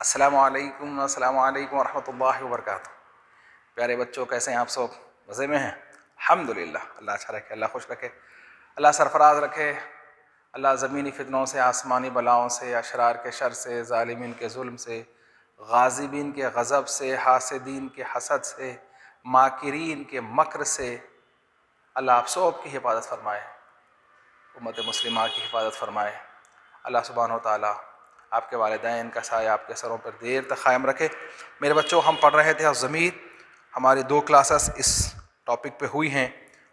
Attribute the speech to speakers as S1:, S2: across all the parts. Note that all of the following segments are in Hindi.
S1: अस्सलाम वालेकुम वरहमतुल्लाहि वबरकातुहू। प्यारे बच्चों, कैसे हैं आप सब? मज़े में हैं? अल्हम्दुलिल्लाह। अल्लाह अच्छा रखे, अल्लाह खुश रखे, अल्लाह सरफराज रखे, अल्लाह ज़मीनी फितनों से, आसमानी बलाओं से, अशरार के शर से, ज़ालिमीन के जुल्म से, गाज़िबीन के गज़ब से, हासिदीन के हसद से, माकिरीन के मक्र से अल्लाह आप सब की हिफाजत फरमाए, उम्मत मुस्लिमा की हिफाजत फरमाए। अल्लाह सुब्हानहू व तआला आपके वालिदैन का साया आपके सरों पर देर तक क़ायम रखे। मेरे बच्चों, हम पढ़ रहे थे ज़मीर। हमारी 2 क्लासेस इस टॉपिक पे हुई हैं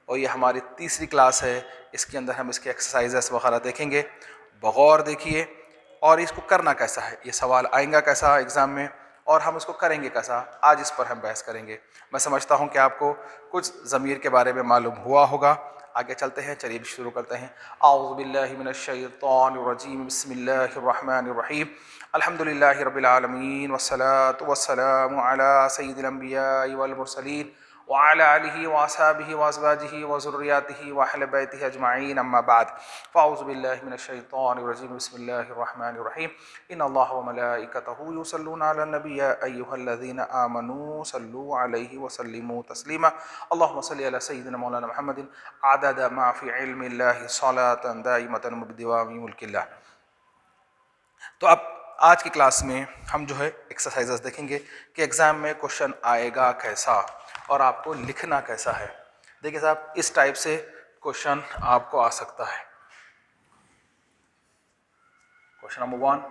S1: और ये हमारी तीसरी क्लास है। इसके अंदर हम इसके एक्सरसाइजेस वगैरह देखेंगे। बगौर देखिए और इसको करना कैसा है, ये सवाल आएगा कैसा एग्ज़ाम में और हम इसको करेंगे कैसा, आज इस पर हम बहस करेंगे। मैं समझता हूँ कि आपको कुछ ज़मीर के बारे में मालूम हुआ होगा। आगे चलते हैं, चलिए शुरू करते हैं। आऊज़ु बिल्लाहि मिनश्शैतानिर्रजीम, बिस्मिल्लाहिर्रहमानिर्रहीम, अल्हम्दुलिल्लाहि रब्बिल आलमीन, वस्सलातु वस्सलामु अला सय्यिदिल अंबियाइ वल मुरसलीन व अला आलिहि व अस्हाबिहि व अज़वाजिहि व ज़ुर्रिय्यातिहि व अहलि बैतिहि अजमईन, अम्मा बाद। फ़अऊज़ु बिल्लाहि मिनश्शैतानिर्रजीम, बिस्मिल्लाहिर्रहमानिर्रहीम, इन्नल्लाह व मलाइकतहु युसल्लूना अलन नबी या अय्युहल्लज़ीना आमनू सल्लू अलैहि व सल्लिमू तस्लीमा। अल्लाहुम्मा सल्लि अला सय्यिदिना मौलाना मुहम्मदिन अदद मा फ़ी इल्मिल्लाहि सलातन दाइमतन बिदवामी मुल्किल्लाह। तो अब आज की क्लास में हम जो है एक्सरसाइजेस देखेंगे कि एग्ज़ाम में क्वेश्चन आएगा कैसा और आपको लिखना कैसा है। देखिए साहब, इस टाइप से क्वेश्चन आपको आ सकता है। क्वेश्चन नंबर 1,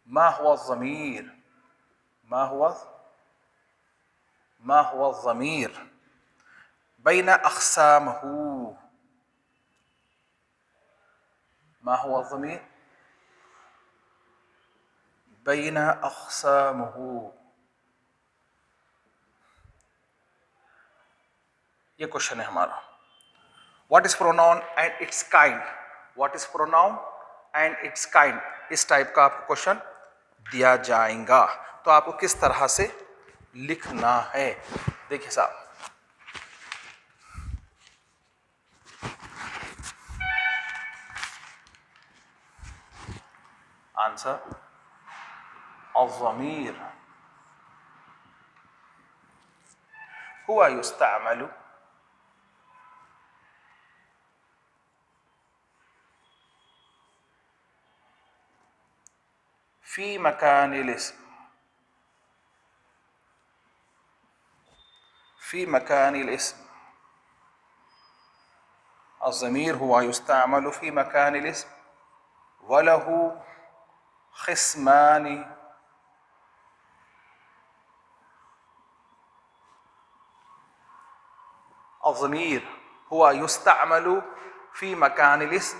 S1: मा हुवा ज़मीर, मा हुवा ज़मीर बैन अक़सामहू, मा हुवा ज़मीर बैन अक़सामहू। ये क्वेश्चन है हमारा। What is pronoun and it's kind, what is pronoun and it's kind, इस टाइप का आपको क्वेश्चन दिया जाएगा। तो आपको किस तरह से लिखना है, देखिए साहब। आंसर, अज़मीर हुआ युस्तअमलु फी मकानिल इस्म, फी मकानिल इस्म। अज़मीर हुआ युस्तअमलु फी मकानिल इस्म वलहु क़िस्मानी, अज़मीर हुआ युस्तअमलु फी मकानिल इस्म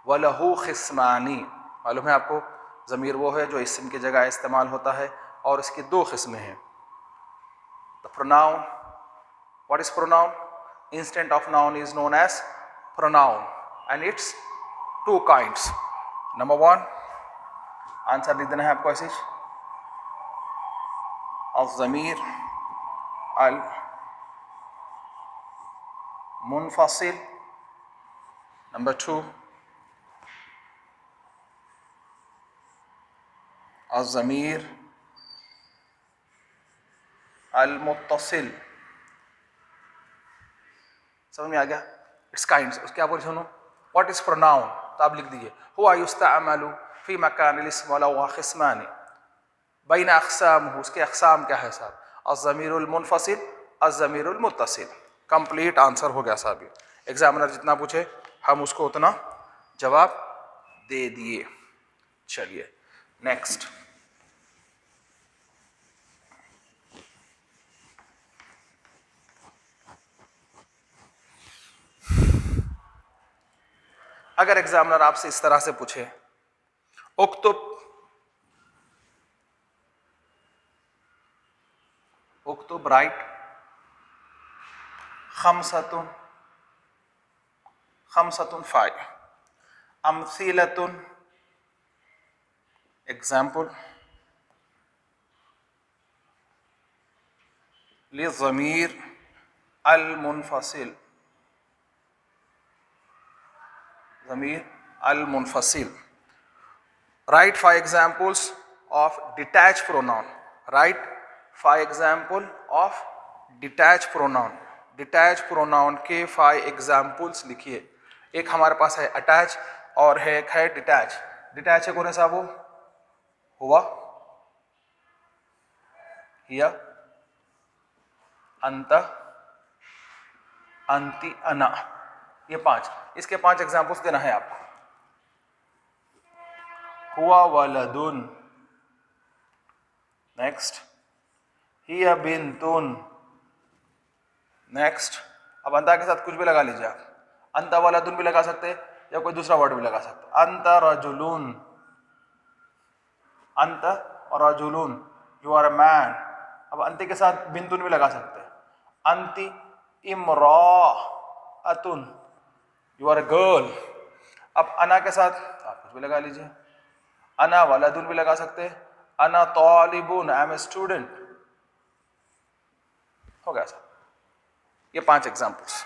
S1: वलहु क़िस्मानी। मालूम है आपको, ज़मीर वो है जो इस्म की जगह इस्तेमाल होता है और इसकी 2 किस्में हैं। The pronoun, what is pronoun? Instant of noun is known as pronoun and it's 2 kinds. Number 1, answer लिख देना है आपको ऐसे, अज़मीर अल मुनफसिल। नंबर 2, अज़मीर अल मुत्तसिल। समझ में आ गया? It's kinds. उसके आप बोल सुनो, व्हाट इज प्रोनाउन, तो आप लिख दीजिए हुआ युस्तअमलु फी मकानिल इस्म वलहु क़िस्मानी बैन अक़सामहू। उसके अक़साम क्या है साहब? अज़मीरुल मुनफसिल, अज़मीरुल मुत्तसिल। कंप्लीट आंसर हो गया साहब। एग्जामिनर जितना पूछे हम उसको उतना जवाब दे दिए। चलिए नेक्स्ट। अगर एग्जामिनर आपसे इस तरह से पूछे, उक्तुब, उक्तुब right, खमसतुन, खमसतुन file, अमसीलतुन example, लिज़मीर Al मुनफसिल, Zamir Al मुनफसिल। Write 5 examples of detached pronoun. Write 5 examples of detached pronoun. Detached pronoun के 5 examples लिखिए. एक हमारे पास है attach और है एक है detach. Detach है कौन सा वो? हुआ, हिया, अंत, अंति, अना. ये 5. इसके 5 एग्जाम्पल्स देना है आपको. हुआ वलदुन. नेक्स्ट. हिया बिन्तुन. नेक्स्ट. अब अंता के साथ कुछ भी लगा लीजिए आप. अंत वलदुन भी लगा सकते हैं या कोई दूसरा वर्ड भी लगा सकते हैं. अंत रजुलुन. अंत और रजुलुन. You are a man. अब अंति के साथ बिन्तुन भी लगा सकते हैं. अंति इम्राअतुन. You are a girl. अब अना के साथ आप कुछ भी लगा लीजिए. अना वलदुन भी लगा सकते हैं. अना तालिबुन. I M a student. हो गया सर. ये 5 एग्जाम्पल्स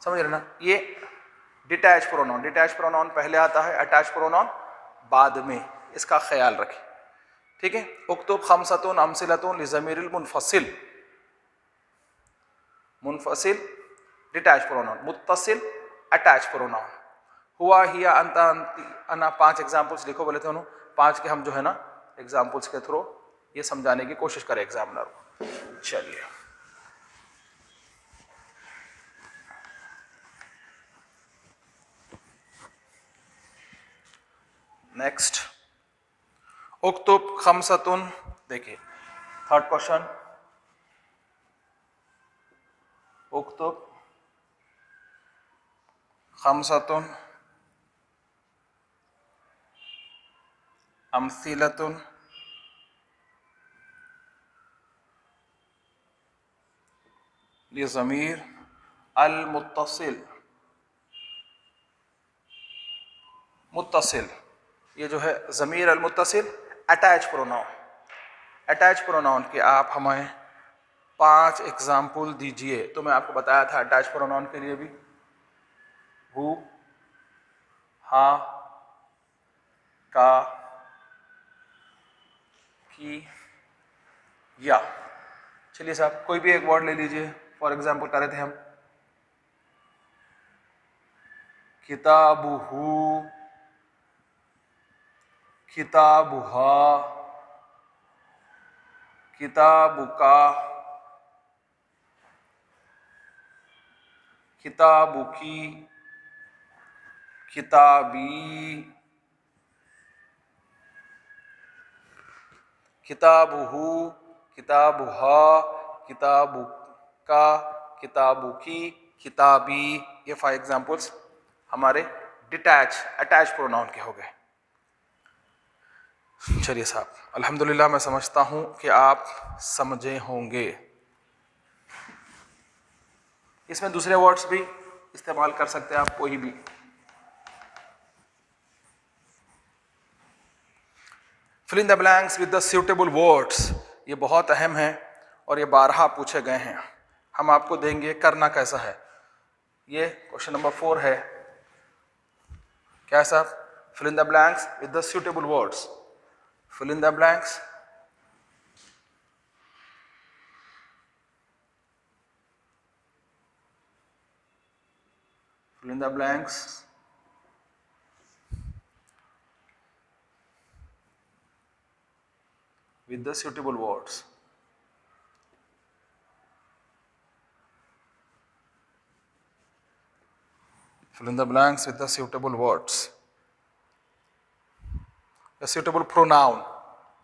S1: समझ रहे ना. ये डिटैच प्रोनाउन. डिटैच प्रोनाउन पहले आता है, अटैच प्रोनाउन बाद में. इसका ख्याल रखें. ठीक है. उक्तुब खमसतुन अमसिलतुन लिज़मीरिल मुनफसिल. मुनफसिल डिटैच प्रोनाउन. मुत्तसिल अटैच प्रोनाउन. हुआ, हिया, अंत, अंति, अना. 5 एग्जाम्पल्स लिखो बोले थे उन्होंने. 5 के हम जो है ना एग्जाम्पल्स के थ्रू ये समझाने की कोशिश करें एग्जामिनर को. चलिए नेक्स्ट. उक्तुब खमसतुन. देखिए 3rd क्वेश्चन. उक्तुब खमसतुन अमसिलतुन लिज़मीर अल मुत्तसिल. मुत्तसिल ये जो है ज़मीर अल मुत्तसिल अटैच प्रोनाउन. अटैच प्रोनाउन के आप हमें 5 एग्जाम्पल दीजिए. तो मैं आपको बताया था अटैच प्रोनाउन के लिए भी हु, हा, का, की, या. चलिए साहब कोई भी एक वर्ड ले लीजिए. फॉर एग्जाम्पल कर रहे थे हम किताबुहु, किताबुहा, किताबुका, किताबुकी, किताबी, किताबुहु, किताबुहा, किताबुका, किताबुकी, किताबी. ये 5 एग्जाम्पल्स हमारे डिटैच अटैच प्रोनाउन के हो गए. चलिए साहब अल्हम्दुलिल्लाह मैं समझता हूं कि आप समझे होंगे. इसमें दूसरे वर्ड्स भी इस्तेमाल कर सकते हैं आप कोई भी. Fill in the blanks with the suitable words. ये बहुत अहम है और ये 12 पूछे गए हैं. हम आपको देंगे करना कैसा है. ये क्वेश्चन नंबर 4 है. क्या है साहब? Fill in the blanks with the suitable words. Fill in the blanks fill in the blanks with the suitable words. Fill in the blanks with the suitable words. A suitable pronoun.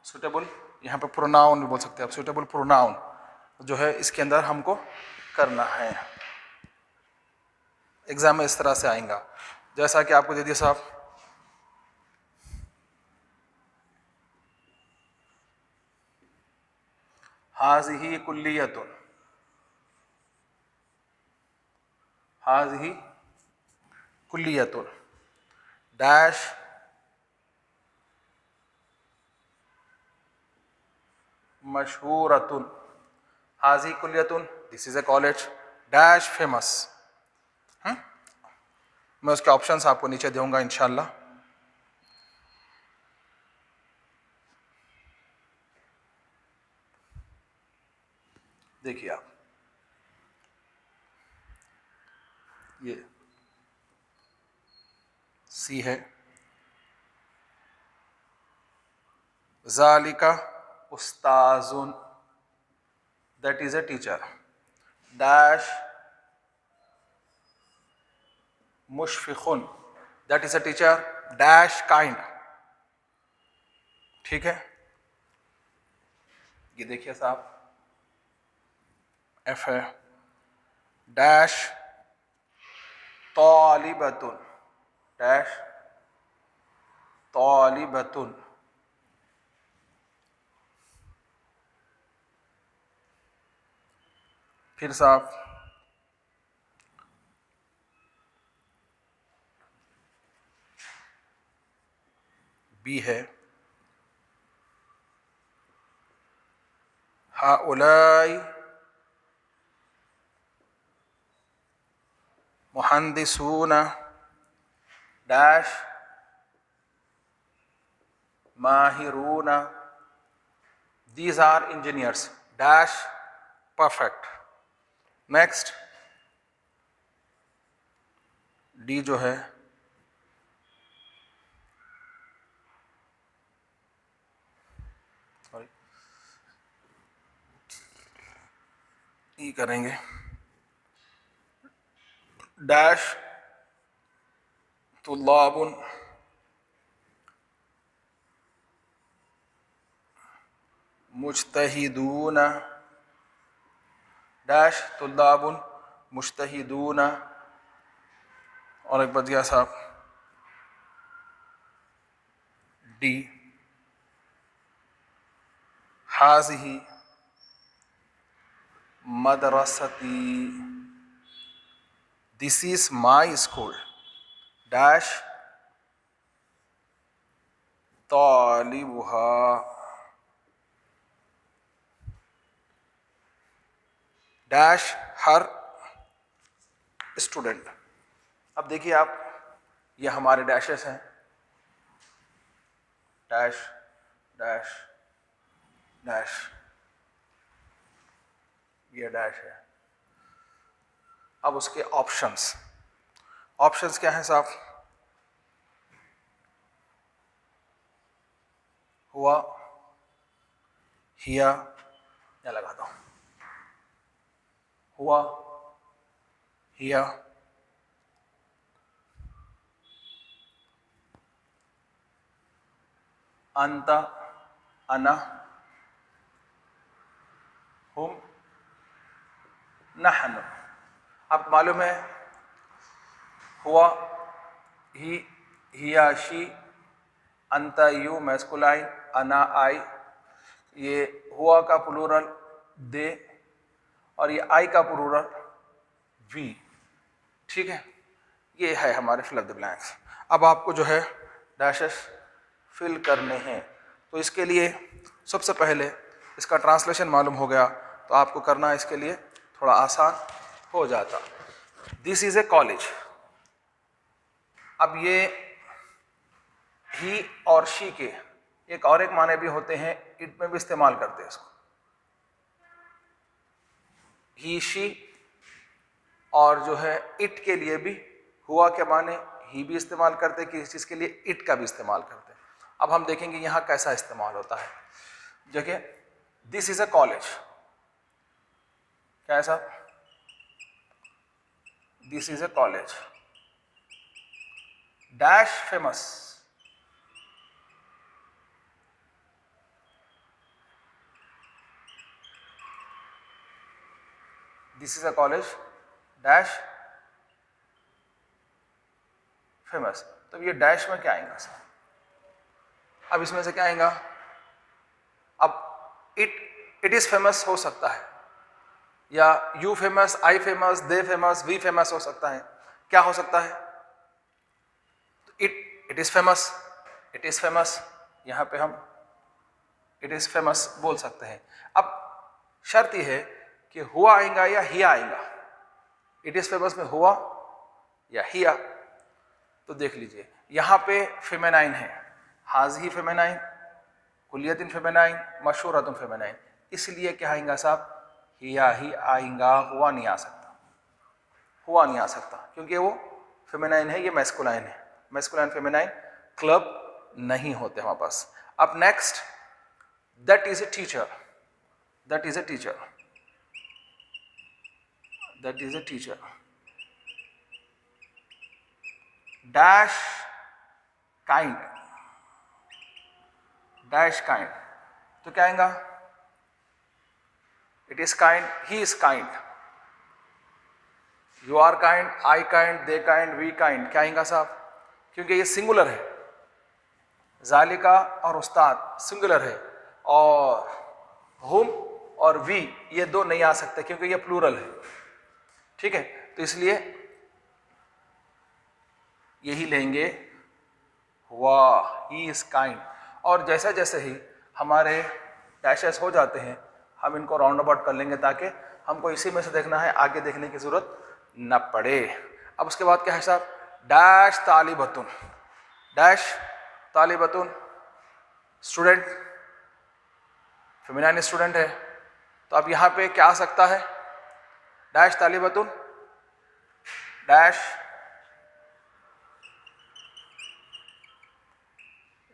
S1: Suitable यहाँ पे pronoun भी बोल सकते हैं आप. Suitable pronoun जो है इसके अंदर हमको करना है. एग्जाम में इस तरह से आएगा जैसा कि आपको दे दिया साहब. हाज़िही कुल्लियतुन. हाज़िही कुल्लियतुन डैश मशहूरतुन. हाज़ी कुल्लियतुन this is a college dash famous. मैं उसके ऑप्शंस आपको नीचे दूंगा इंशाल्लाह. देखिए आप, ये सी है, ज़ालिका उस्ताजुन, that is a teacher, dash मुशफिकुन, that is a teacher, dash kind. ठीक है, ये देखिए साहब, एफ है, डैश तालिबतुन, डैश तालिबतुन, फिर साहब बी है, हाउलाई मुहंदिसून, डैश माहिरून, these are engineers, dash perfect. Next D जो है, सॉरी ई करेंगे, डैश तुल्लाबुन मुज्तहिदून, डैश तुल्लाबुन मुज्तहिदून, और एक बच गया साहब डी, हाज़िही मदरसती, this is my school, dash तालिबुहा, डैश हर स्टूडेंट। अब देखिए आप, ये हमारे डैशेस हैं, डैश डैश डैश, ये डैश है। अब उसके ऑप्शंस, ऑप्शंस क्या हैं साहब, हुआ, हिया, या लगाता हूं, हुआ, हिया, अंता, अना, हुम, नहनु। आपको मालूम है हुआ, ही, हिया शी, अंता यू मैस्कुलाइन, अना आई, ये हुआ का प्लूरल दे, और ये आई का प्लूरल वी। ठीक है, ये है हमारे फिल इन द ब्लैंक्स। अब आपको जो है डैशेस फिल करने हैं, तो इसके लिए सबसे पहले इसका ट्रांसलेशन मालूम हो गया तो आपको करना इसके लिए थोड़ा आसान हो जाता। दिस इज ए कॉलेज, अब ये ही और शी के एक और एक माने भी होते हैं, इट में भी इस्तेमाल करते हैं इसको, ही शी, और जो है इट के लिए भी हुआ के माने ही भी इस्तेमाल करते, किसी चीज के लिए इट का भी इस्तेमाल करते। अब हम देखेंगे यहां कैसा इस्तेमाल होता है। देखिए, दिस इज अ कॉलेज, क्या है साहब, this is a college, dash famous, this is a college dash famous. तो ये डैश में क्या आएगा सर, अब इसमें से क्या आएगा, अब इट इज फेमस हो सकता है, या you famous, I famous, they famous, we famous हो सकता है। क्या हो सकता है, it is famous, it is famous, यहां पे हम इट इज फेमस बोल सकते हैं। अब शर्त यह है कि हुआ आएगा या हिया आएगा, इट इज फेमस में हुआ या हिया। तो देख लीजिए यहां पे फेमेनाइन है, हाज़ी फेमेनाइन, कुलियतिन फेमेनाइन, मशहूरतुन फेमेनाइन, इसलिए क्या आएगा साहब, ही या ही आएगा, हुआ नहीं आ सकता, हुआ नहीं आ सकता, क्योंकि वो फेमिनाइन है, ये मैस्कुलाइन है। मैस्कुलाइन फेमिनाइन क्लब नहीं होते हमारे पास। अब next, that is a teacher, that is a teacher, that is a teacher, dash kind, dash kind, तो क्या आएगा? It is kind, he is kind, you are kind, I kind, they kind, we kind, क्या आएगा साहब? क्योंकि ये सिंगुलर है, जालिका और उस्ताद सिंगुलर है, और हुम और वी ये दो नहीं आ सकते क्योंकि ये प्लूरल है, ठीक है? तो इसलिए यही लेंगे, वाह, ही इज काइंड। और जैसे जैसे ही हमारे डैशेस हो जाते हैं, हम इनको राउंड अबाउट कर लेंगे ताकि हमको इसी में से देखना है, आगे देखने की जरूरत न पड़े। अब उसके बाद क्या है साहब? डैश तालिबतुन, डैश तालिबतुन, स्टूडेंट, फेमिनाइन स्टूडेंट है, तो अब यहाँ पे क्या आ सकता है? डैश तालिबतुन, डैश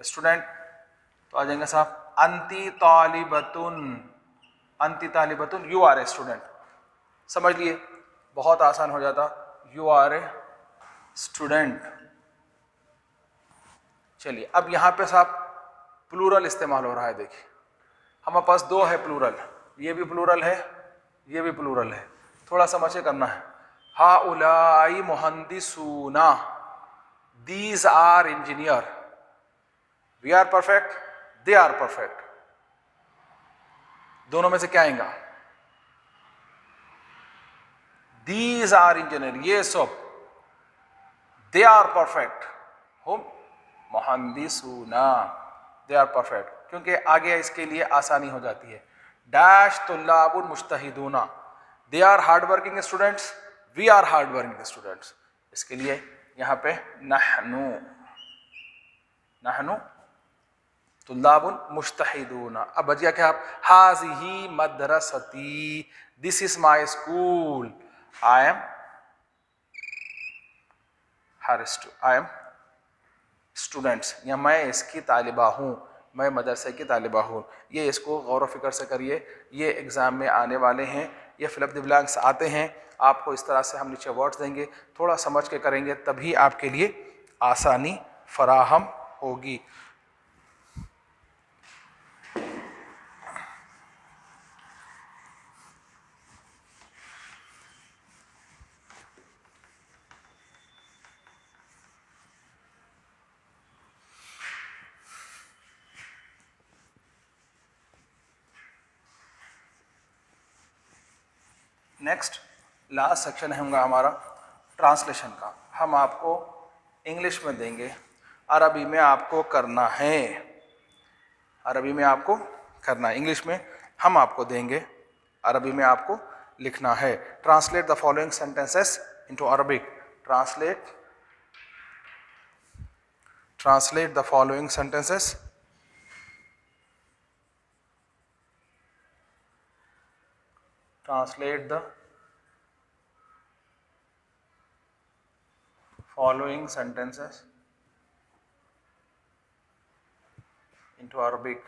S1: स्टूडेंट, तो आ जाएंगे साहब अंति तालिबतुन, अंति तालिबतुन, यू आर ए स्टूडेंट। समझ लिए, बहुत आसान हो जाता, यू आर ए स्टूडेंट। चलिए अब यहाँ पे साहब प्लूरल इस्तेमाल हो रहा है, देखिए हमारे पास दो है प्लूरल, ये भी प्लूरल है, ये भी प्लूरल है, थोड़ा समझ के करना है। हाउलाई मुहंदिसूना, these are engineer, we are perfect, they are perfect, दोनों में से क्या आएगा? दीज आर इंजीनियर, ये सब, दे आर परफेक्ट, हुम मुहंदिसूना, दे आर परफेक्ट, क्योंकि आगे इसके लिए आसानी हो जाती है। डैश तुल्लाबुन मुज्तहिदूना, they are hard working students, we are hard working students, इसके लिए यहाँ पे नहनु, नहनु तुल्लाबुन मुज्तहिदूना। अब बचिया क्या? आप हाज़िही मदरसती, this is my school, I am I am students, या मैं इसकी तालिबा हूँ, मैं मदरसे की तालिबा हूँ। ये इसको गौर व फिक्र से करिए, ये एग्ज़ाम में आने वाले हैं, ये फिल इन द ब्लैंक्स आते हैं, आपको इस तरह से हम नीचे वर्ड्स देंगे, थोड़ा समझ के करेंगे तभी आपके लिए आसानी फराहम होगी। नेक्स्ट लास्ट सेक्शन है हमारा ट्रांसलेशन का। हम आपको इंग्लिश में देंगे, अरबी में आपको करना है, अरबी में आपको करना है, इंग्लिश में हम आपको देंगे, अरबी में आपको लिखना है। Translate the following sentences into Arabic, translate the following sentences translate the following sentences into Arabic।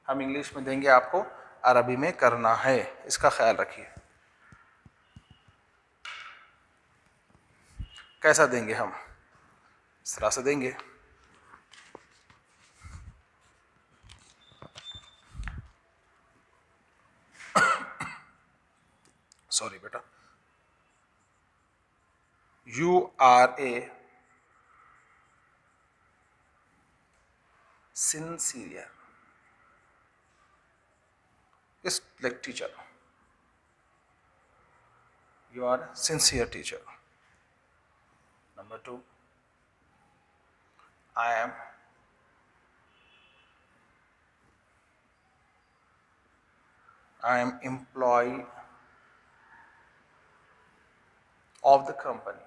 S1: हम इंग्लिश में देंगे, आपको अरबी में करना है, इसका ख्याल रखिए। कैसा देंगे हम? इस तरह से देंगे। सॉरी बेटा, you are a sincere, is like teacher, you are a sincere teacher। Number 2, I am employee of the company।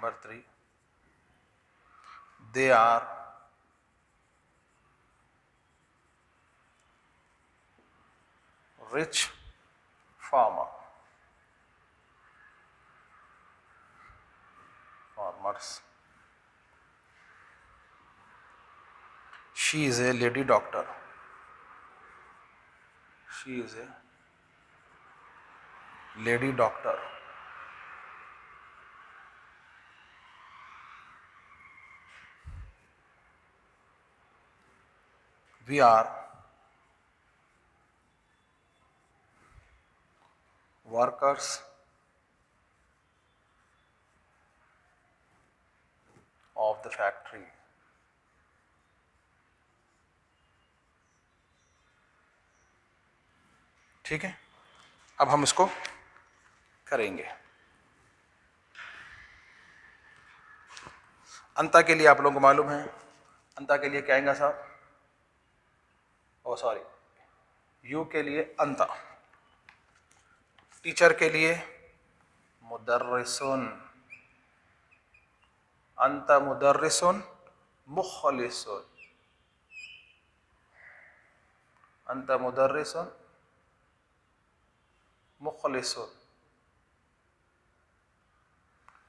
S1: Number 3, they are rich farmers. She is a lady doctor. She is a lady doctor. We are workers of the factory. ठीक है, अब हम इसको करेंगे। अंता के लिए आप लोगों को मालूम है, अंता के लिए क्या आएगा साहब? ओ सॉरी, यू के लिए अंता, टीचर के लिए मुदर्रिसुन, अंता मुदर्रिसुन मुखलिसुन, अंता मुदर्रिसुन मुखलिसुन,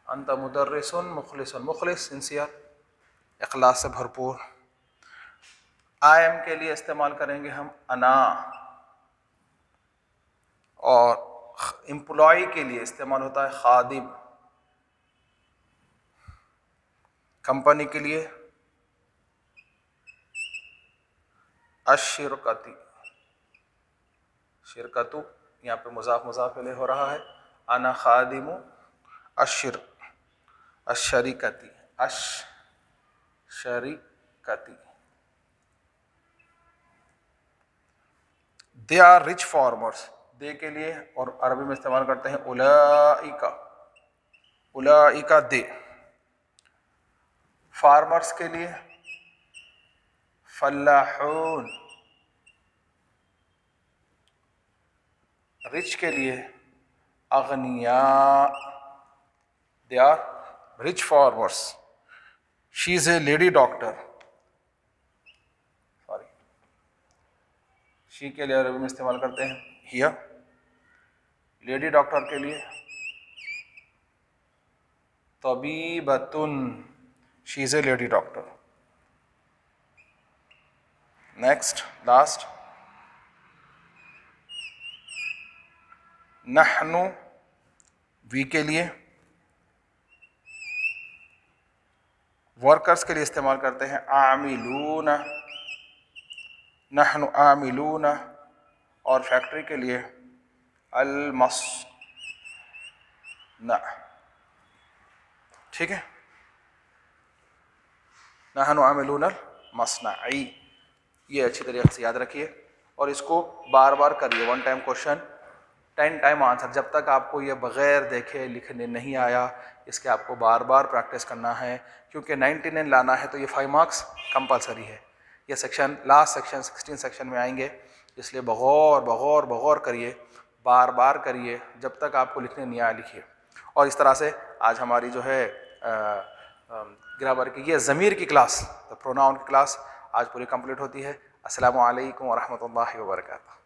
S1: अंता मुदर्रिसुन मुखलिसुन, मुखलिस सिंसियर, इखलास से भरपूर। आई एम के लिए इस्तेमाल करेंगे हम अना, और एम्प्लॉय के लिए इस्तेमाल होता है खादिम। कंपनी के लिए अशिरकती, शिरकतु यहाँ पे मुजाफ मुजाफ इलैह हो रहा है। अना खादिमु अशरिकती, अशरिकती। दे आर रिच फार्मर्स, दे के लिए और अरबी में इस्तेमाल करते हैं उलाइका, उलाइका दे। फार्मर्स के लिए फल्लाहून, रिच के लिए अगनिया। They are rich farmers. She is a lady doctor, sorry, she के लिए अरबी में इस्तेमाल करते हैं हिया। लेडी डॉक्टर के लिए तबीबतुन, she is a lady doctor. Next, last, नहनु, वी के लिए वर्कर्स के लिए इस्तेमाल करते हैं आमिलून, नहनु आमिलून। और फैक्ट्री के लिए अलमस्ना, ठीक है, नहनु आमिलून अलमस्नाई। ये अच्छी तरीके से याद रखिए और इसको बार बार करिए। 1 टाइम क्वेश्चन 10 टाइम आंसर। जब तक आपको ये बग़ैर देखे लिखने नहीं आया, इसके आपको बार बार प्रैक्टिस करना है, क्योंकि 99 लाना है तो ये 5 मार्क्स कंपलसरी है। ये सेक्शन लास्ट सेक्शन 16 सेक्शन में आएंगे, इसलिए बगौर करिए, बार बार करिए, जब तक आपको लिखने नहीं आया लिखिए। और इस तरह से आज हमारी जो है ग्रामर की ये ज़मीर की क्लास, प्रोनाउन की क्लास आज पूरी कंप्लीट होती है। अस्सलामु अलैकुम व रहमतुल्लाहि व बरकातहू।